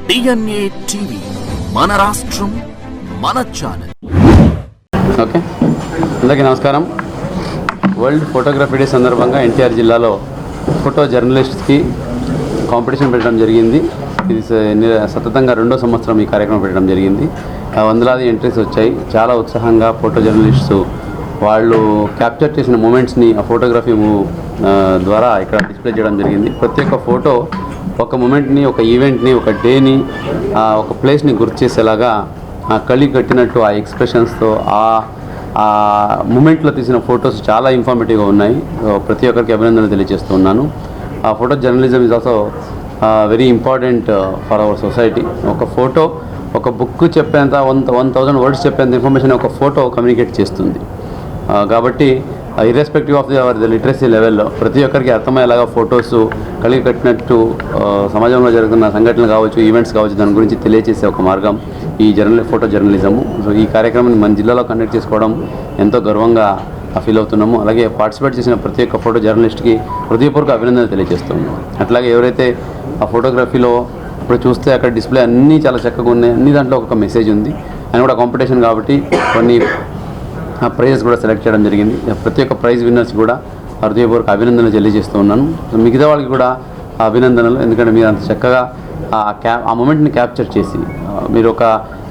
DNA TV మన రాష్ట్రం మన ఛానల్. ఓకే, అందరికీ నమస్కారం. వరల్డ్ ఫోటోగ్రఫీ డే సందర్భంగా ఎన్టీఆర్ జిల్లాలో ఫోటో జర్నలిస్ట్కి కాంపిటీషన్ పెట్టడం జరిగింది. ఇది సతతంగా 2వ సంవత్సరం ఈ కార్యక్రమం పెట్టడం జరిగింది. వందలాది ఎంట్రీస్ వచ్చాయి. చాలా ఉత్సాహంగా ఫోటో జర్నలిస్ట్స్ వాళ్ళు క్యాప్చర్ చేసిన మూమెంట్స్ని ఆ ఫోటోగ్రఫీ ద్వారా ఇక్కడ డిస్ప్లే చేయడం జరిగింది. ప్రతి ఒక్క ఫోటో ఒక మూమెంట్ని, ఒక ఈవెంట్ని, ఒక డేని, ఒక ప్లేస్ని గుర్తు చేసేలాగా కళ్ళి కట్టినట్టు ఆ ఎక్స్ప్రెషన్స్తో ఆ మూమెంట్లో తీసిన ఫొటోస్ చాలా ఇన్ఫర్మేటివ్గా ఉన్నాయి. ప్రతి ఒక్కరికి అభినందనలు తెలియజేస్తున్నాను. ఆ photo journalism is also very important for our society. ఒక ఫోటో ఒక బుక్ చెప్పేంత 1000 వర్డ్స్ చెప్పేంత ఇన్ఫర్మేషన్ ఒక ఫోటో కమ్యూనికేట్ చేస్తుంది. కాబట్టి ఇర్రెస్పెక్టివ్ ఆఫ్ ది లిటరసీ లెవెల్లో ప్రతి ఒక్కరికి అర్థమయ్యేలాగా ఫొటోస్ కలిగి కట్టినట్టు సమాజంలో జరుగుతున్న సంఘటనలు కావచ్చు, ఈవెంట్స్ కావచ్చు, దాని గురించి తెలియజేసే ఒక మార్గం ఈ ఫోటో జర్నలిజము. సో ఈ కార్యక్రమాన్ని మన జిల్లాలో కండక్ట్ చేసుకోవడం ఎంతో గర్వంగా ఫీల్ అవుతున్నాము. అలాగే పార్టిసిపేట్ చేసిన ప్రతి ఒక్క ఫోటో జర్నలిస్ట్కి హృదయపూర్వక అభినందనలు తెలియజేస్తున్నాము. అట్లాగే ఎవరైతే ఆ ఫోటోగ్రఫీలో ఇప్పుడు చూస్తే అక్కడ డిస్ప్లే అన్నీ చాలా చక్కగా ఉన్నాయి. అన్ని దాంట్లో ఒక మెసేజ్ ఉంది. అని కూడా కాంపిటీషన్ కాబట్టి కొన్ని ప్రైజెస్ కూడా సెలెక్ట్ చేయడం జరిగింది. ప్రతి ఒక్క ప్రైజ్ విన్నర్స్ కూడా హృదయపూర్వక అభినందనలు తెలియజేస్తూ ఉన్నాను. మిగతా వాళ్ళకి కూడా అభినందనలు, ఎందుకంటే మీరు అంత చక్కగా ఆ మూమెంట్ని క్యాప్చర్ చేసి మీరు ఒక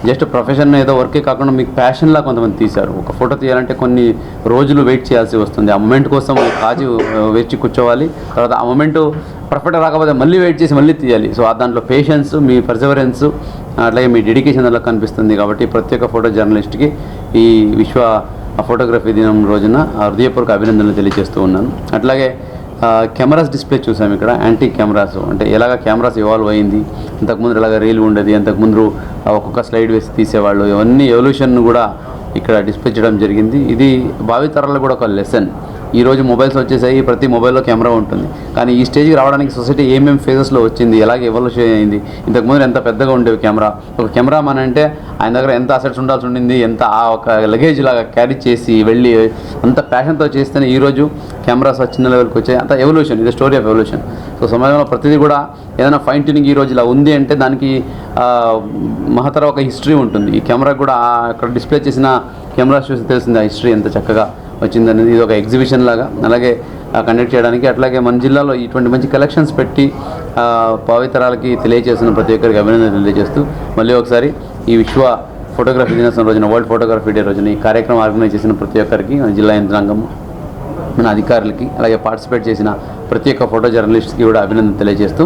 జస్ట్ ప్రొఫెషన్ ఏదో వర్కే కాకుండా మీకు ప్యాషన్లా కొంతమంది తీశారు. ఒక ఫోటో తీయాలంటే కొన్ని రోజులు వెయిట్ చేయాల్సి వస్తుంది. ఆ మూమెంట్ కోసం కాజు వేచి కూర్చోవాలి. తర్వాత ఆ మూమెంట్ పర్ఫెక్ట్గా రాకపోతే మళ్ళీ వెయిట్ చేసి మళ్ళీ తీయాలి. సో దాంట్లో పేషెన్స్, మీ పర్సెవరెన్స్, అట్లాగే మీ డెడికేషన్ అలా కనిపిస్తుంది. కాబట్టి ప్రతి ఒక్క ఫోటో జర్నలిస్ట్కి ఈ విశ్వ ఫోటోగ్రఫీ దినం రోజున హృదయపూర్వక అభినందనలు తెలియజేస్తూ ఉన్నాను. అట్లాగే కెమెరాస్ డిస్ప్లే చూసాము. ఇక్కడ యాంటీ కెమెరాస్ అంటే ఎలాగ కెమెరాస్ ఇవాల్వ్ అయింది, అంతకుముందు ఎలాగ రీల్ ఉండేది, అంతకుముందు ఒక్కొక్క స్లైడ్ వేసి తీసేవాళ్ళు, ఇవన్నీ ఎవల్యూషన్ కూడా ఇక్కడ డిస్ప్లే చేయడం జరిగింది. ఇది భావితరాలకు కూడా ఒక లెసన్. ఈరోజు మొబైల్స్ వచ్చేసాయి, ప్రతి మొబైల్లో కెమెరా ఉంటుంది. కానీ ఈ స్టేజ్కి రావడానికి సొసైటీ ఏమేమి ఫేజెస్లో వచ్చింది, ఎలాగ ఎవల్యూషన్ అయింది, ఇంతకుముందు ఎంత పెద్దగా ఉండేవి కెమెరా. ఒక కెమెరామన్ అంటే ఆయన దగ్గర ఎంత అసెట్స్ ఉండాల్సి ఉండింది, ఎంత ఒక లగేజ్ లాగా క్యారీ చేసి వెళ్ళి అంత ప్యాషన్తో చేస్తేనే ఈరోజు కెమెరాస్ చిన్న లెవెల్కి వచ్చాయి. అంత ఎవల్యూషన్, ఇది స్టోరీ ఆఫ్ ఎవల్యూషన్. సో సమాజంలో ప్రతిదీ కూడా ఏదైనా ఫైన్ ట్యూనింగ్ ఈరోజు ఇలా ఉంది అంటే దానికి మహతర ఒక హిస్టరీ ఉంటుంది. ఈ కెమెరా కూడా అక్కడ డిస్ప్లే చేసిన కెమెరాస్ చూసి తెలిసింది ఆ హిస్టరీ ఎంత చక్కగా వచ్చిందనేది. ఇది ఒక ఎగ్జిబిషన్ లాగా అలాగే కండక్ట్ చేయడానికి, అట్లాగే మన జిల్లాలో ఇటువంటి మంచి కలెక్షన్స్ పెట్టి భావితరాలకి తెలియజేస్తున్న ప్రతి ఒక్కరికి అభినందనలు తెలియజేస్తూ మళ్ళీ ఒకసారి ఈ విశ్వ ఫోటోగ్రఫీ దినోత్సవం రోజున, వరల్డ్ ఫోటోగ్రఫీ డే రోజున ఈ కార్యక్రమం ఆర్గనైజ్ చేసిన ప్రతి ఒక్కరికి, మన జిల్లా యంత్రాంగము, మన అధికారులకి, అలాగే పార్టిసిపేట్ చేసిన ప్రతి ఒక్క ఫోటో జర్నలిస్ట్కి కూడా అభినందన తెలియజేస్తూ